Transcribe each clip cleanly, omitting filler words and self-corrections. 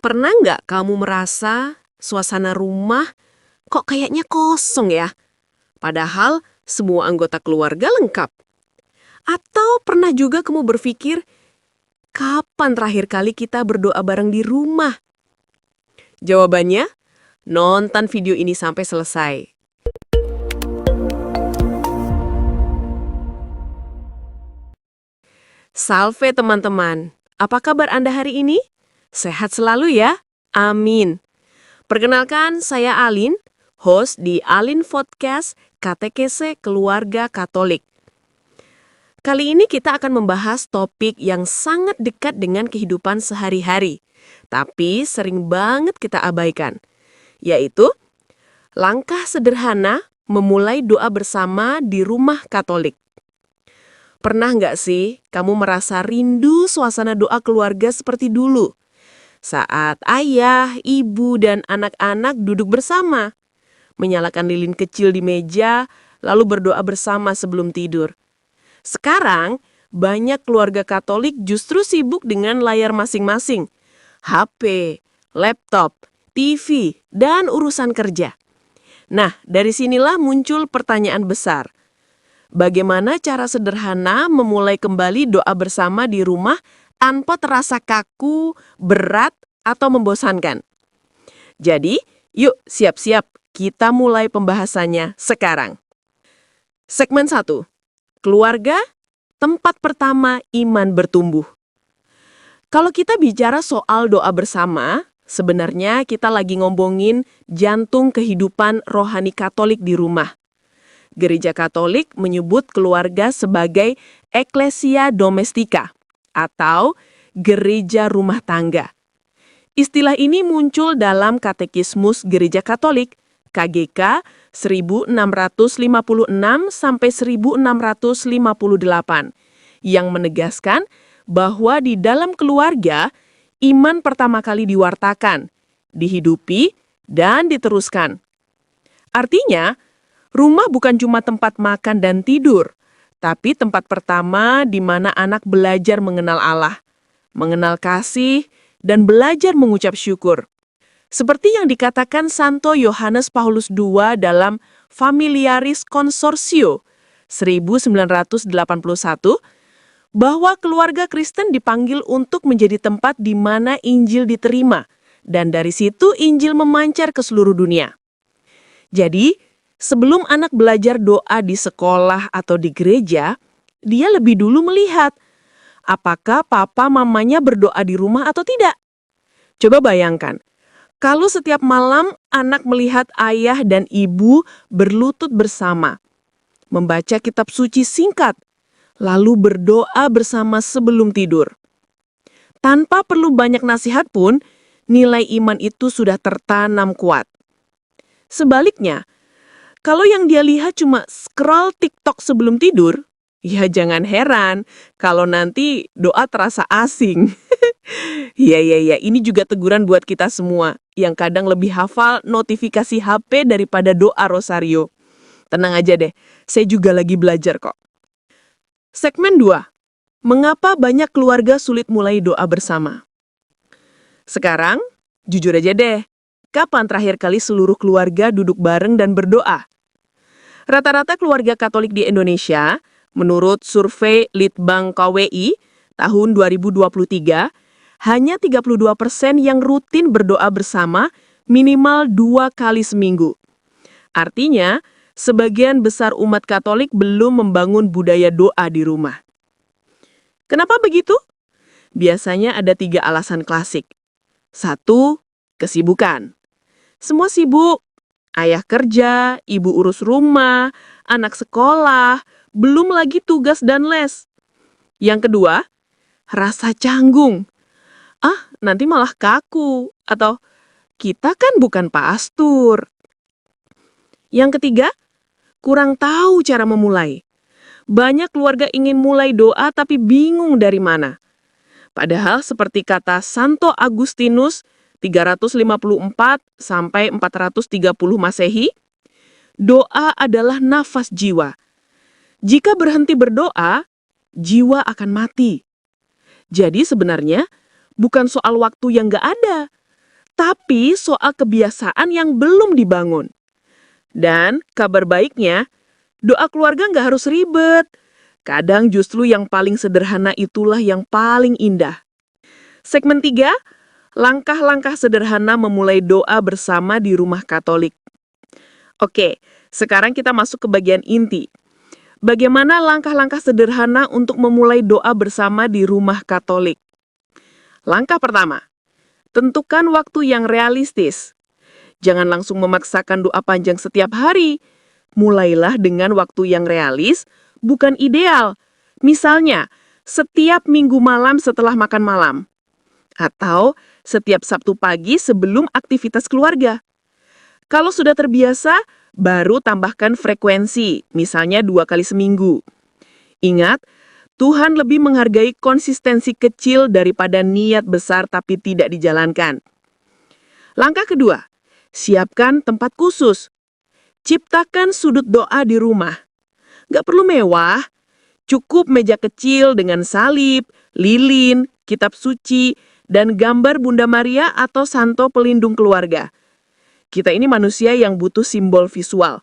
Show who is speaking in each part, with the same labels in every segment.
Speaker 1: Pernah nggak kamu merasa suasana rumah kok kayaknya kosong ya? Padahal semua anggota keluarga lengkap. Atau pernah juga kamu berpikir, kapan terakhir kali kita berdoa bareng di rumah? Jawabannya, nonton video ini sampai selesai. Salve teman-teman, apa kabar Anda hari ini? Sehat selalu ya? Amin. Perkenalkan, saya Alin, host di Alin Podcast Katekese Keluarga Katolik. Kali ini kita akan membahas topik yang sangat dekat dengan kehidupan sehari-hari, tapi sering banget kita abaikan, yaitu langkah sederhana memulai doa bersama di rumah Katolik. Pernah nggak sih kamu merasa rindu suasana doa keluarga seperti dulu? Saat ayah, ibu, dan anak-anak duduk bersama, menyalakan lilin kecil di meja, lalu berdoa bersama sebelum tidur. Sekarang, banyak keluarga Katolik justru sibuk dengan layar masing-masing, HP, laptop, TV, dan urusan kerja. Nah, dari sinilah muncul pertanyaan besar. Bagaimana cara sederhana memulai kembali doa bersama di rumah tanpa terasa kaku, berat, atau membosankan? Jadi, yuk siap-siap, kita mulai pembahasannya sekarang. Segmen 1. Keluarga, tempat pertama iman bertumbuh. Kalau kita bicara soal doa bersama, sebenarnya kita lagi ngomongin jantung kehidupan rohani Katolik di rumah. Gereja Katolik menyebut keluarga sebagai Ecclesia Domestica atau gereja rumah tangga. Istilah ini muncul dalam Katekismus Gereja Katolik KGK 1656-1658 yang menegaskan bahwa di dalam keluarga iman pertama kali diwartakan, dihidupi, dan diteruskan. Artinya, rumah bukan cuma tempat makan dan tidur, tapi tempat pertama di mana anak belajar mengenal Allah, mengenal kasih, dan belajar mengucap syukur. Seperti yang dikatakan Santo Yohanes Paulus II dalam Familiaris Consortio 1981, bahwa keluarga Kristen dipanggil untuk menjadi tempat di mana Injil diterima, dan dari situ Injil memancar ke seluruh dunia. Jadi, sebelum anak belajar doa di sekolah atau di gereja, dia lebih dulu melihat apakah papa mamanya berdoa di rumah atau tidak. Coba bayangkan, kalau setiap malam anak melihat ayah dan ibu berlutut bersama, membaca kitab suci singkat, lalu berdoa bersama sebelum tidur. Tanpa perlu banyak nasihat pun, nilai iman itu sudah tertanam kuat. Sebaliknya, kalau yang dia lihat cuma scroll TikTok sebelum tidur, ya jangan heran kalau nanti doa terasa asing. Ya, ini juga teguran buat kita semua yang kadang lebih hafal notifikasi HP daripada doa rosario. Tenang aja deh, saya juga lagi belajar kok. Segmen 2. Mengapa banyak keluarga sulit mulai doa bersama? Sekarang, jujur aja deh, kapan terakhir kali seluruh keluarga duduk bareng dan berdoa? Rata-rata keluarga Katolik di Indonesia, menurut survei Litbang KWI tahun 2023, hanya 32% yang rutin berdoa bersama minimal 2 kali seminggu. Artinya, sebagian besar umat Katolik belum membangun budaya doa di rumah. Kenapa begitu? Biasanya ada 3 alasan klasik. 1. Kesibukan. Semua sibuk. Ayah kerja, ibu urus rumah, anak sekolah, belum lagi tugas dan les. Yang kedua, rasa canggung. Nanti malah kaku. Atau, kita kan bukan pastor. Yang ketiga, kurang tahu cara memulai. Banyak keluarga ingin mulai doa tapi bingung dari mana. Padahal seperti kata Santo Agustinus 354 sampai 430 Masehi, doa adalah nafas jiwa. Jika berhenti berdoa, jiwa akan mati. Jadi sebenarnya bukan soal waktu yang gak ada, tapi soal kebiasaan yang belum dibangun. Dan kabar baiknya, doa keluarga nggak harus ribet. Kadang justru yang paling sederhana itulah yang paling indah. Segmen 3, langkah-langkah sederhana memulai doa bersama di rumah Katolik. Oke, sekarang kita masuk ke bagian inti. Bagaimana langkah-langkah sederhana untuk memulai doa bersama di rumah Katolik? Langkah pertama, tentukan waktu yang realistis. Jangan langsung memaksakan doa panjang setiap hari. Mulailah dengan waktu yang realis, bukan ideal. Misalnya, setiap Minggu malam setelah makan malam. Atau setiap Sabtu pagi sebelum aktivitas keluarga. Kalau sudah terbiasa, baru tambahkan frekuensi, misalnya 2 kali seminggu. Ingat, Tuhan lebih menghargai konsistensi kecil daripada niat besar tapi tidak dijalankan. Langkah kedua, siapkan tempat khusus. Ciptakan sudut doa di rumah. Nggak perlu mewah, cukup meja kecil dengan salib, lilin, kitab suci, dan gambar Bunda Maria atau santo pelindung keluarga. Kita ini manusia yang butuh simbol visual.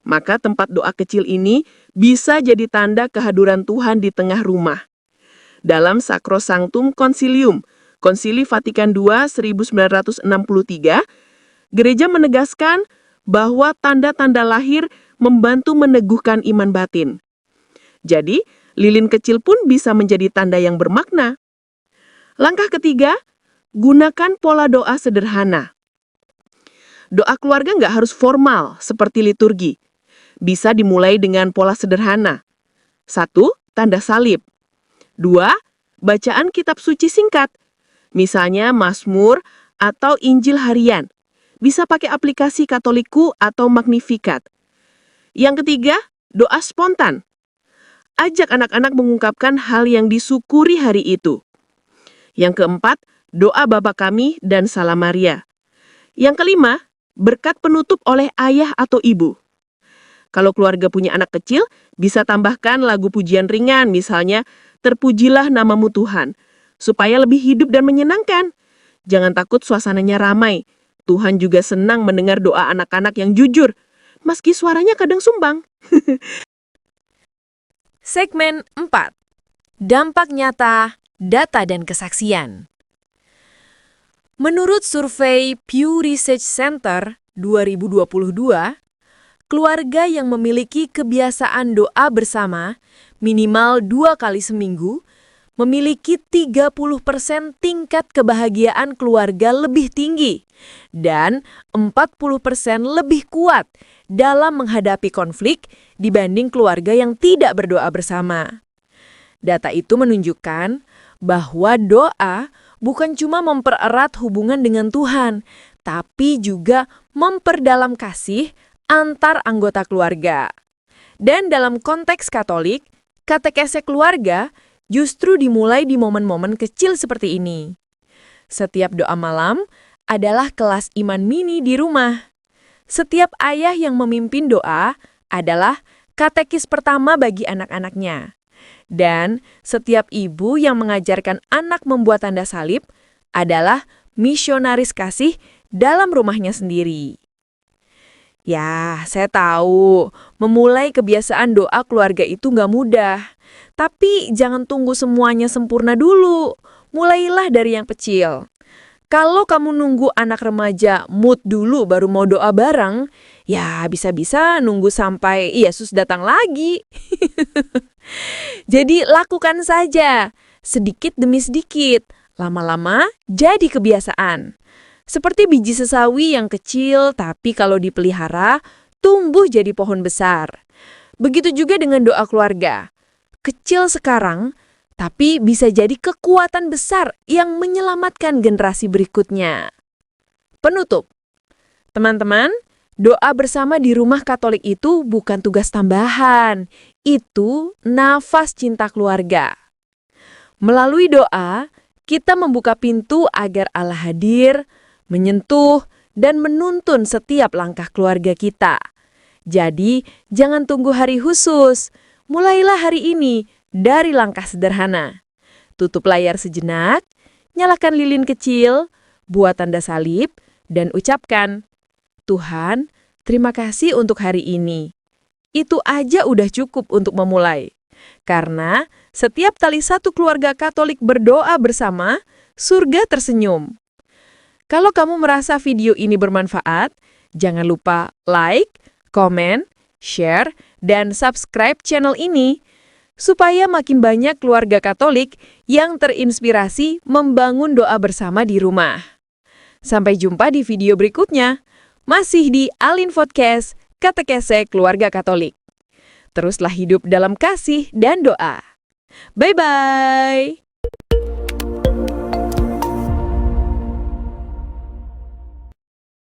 Speaker 1: Maka tempat doa kecil ini bisa jadi tanda kehadiran Tuhan di tengah rumah. Dalam Sacrosanctum Concilium, Konsili Vatikan II 1963, gereja menegaskan bahwa tanda-tanda lahir membantu meneguhkan iman batin. Jadi, lilin kecil pun bisa menjadi tanda yang bermakna. Langkah ketiga, gunakan pola doa sederhana. Doa keluarga nggak harus formal seperti liturgi. Bisa dimulai dengan pola sederhana. 1. Tanda salib. 2. Bacaan kitab suci singkat. Misalnya Mazmur atau Injil harian. Bisa pakai aplikasi Katoliku atau Magnificat. Yang ketiga, doa spontan. Ajak anak-anak mengungkapkan hal yang disyukuri hari itu. Yang keempat, doa Bapa Kami dan Salam Maria. Yang kelima, berkat penutup oleh ayah atau ibu. Kalau keluarga punya anak kecil, bisa tambahkan lagu pujian ringan, misalnya, Terpujilah namamu Tuhan, supaya lebih hidup dan menyenangkan. Jangan takut suasananya ramai. Tuhan juga senang mendengar doa anak-anak yang jujur, meski suaranya kadang sumbang.
Speaker 2: Segmen 4. Dampak nyata, data dan kesaksian. Menurut survei Pew Research Center 2022, keluarga yang memiliki kebiasaan doa bersama minimal 2 kali seminggu memiliki 30% tingkat kebahagiaan keluarga lebih tinggi dan 40% lebih kuat dalam menghadapi konflik dibanding keluarga yang tidak berdoa bersama. Data itu menunjukkan bahwa doa bukan cuma mempererat hubungan dengan Tuhan, tapi juga memperdalam kasih antar anggota keluarga. Dan dalam konteks Katolik, katekese keluarga justru dimulai di momen-momen kecil seperti ini. Setiap doa malam adalah kelas iman mini di rumah. Setiap ayah yang memimpin doa adalah katekis pertama bagi anak-anaknya. Dan setiap ibu yang mengajarkan anak membuat tanda salib adalah misionaris kasih dalam rumahnya sendiri. Ya, saya tahu, memulai kebiasaan doa keluarga itu nggak mudah. Tapi jangan tunggu semuanya sempurna dulu. Mulailah dari yang kecil. Kalau kamu nunggu anak remaja mood dulu baru mau doa bareng, ya bisa-bisa nunggu sampai Yesus datang lagi. Jadi lakukan saja, sedikit demi sedikit. Lama-lama jadi kebiasaan. Seperti biji sesawi yang kecil, tapi kalau dipelihara, tumbuh jadi pohon besar. Begitu juga dengan doa keluarga. Kecil sekarang, tapi bisa jadi kekuatan besar yang menyelamatkan generasi berikutnya. Penutup. Teman-teman, doa bersama di rumah Katolik itu bukan tugas tambahan. Itu nafas cinta keluarga. Melalui doa, kita membuka pintu agar Allah hadir, menyentuh, dan menuntun setiap langkah keluarga kita. Jadi, jangan tunggu hari khusus. Mulailah hari ini dari langkah sederhana. Tutup layar sejenak, nyalakan lilin kecil, buat tanda salib, dan ucapkan, "Tuhan, terima kasih untuk hari ini." Itu aja udah cukup untuk memulai. Karena setiap kali satu keluarga Katolik berdoa bersama, surga tersenyum. Kalau kamu merasa video ini bermanfaat, jangan lupa like, komen, share, dan subscribe channel ini supaya makin banyak keluarga Katolik yang terinspirasi membangun doa bersama di rumah. Sampai jumpa di video berikutnya, masih di Alin Podcast, Katekese Keluarga Katolik. Teruslah hidup dalam kasih dan doa. Bye-bye!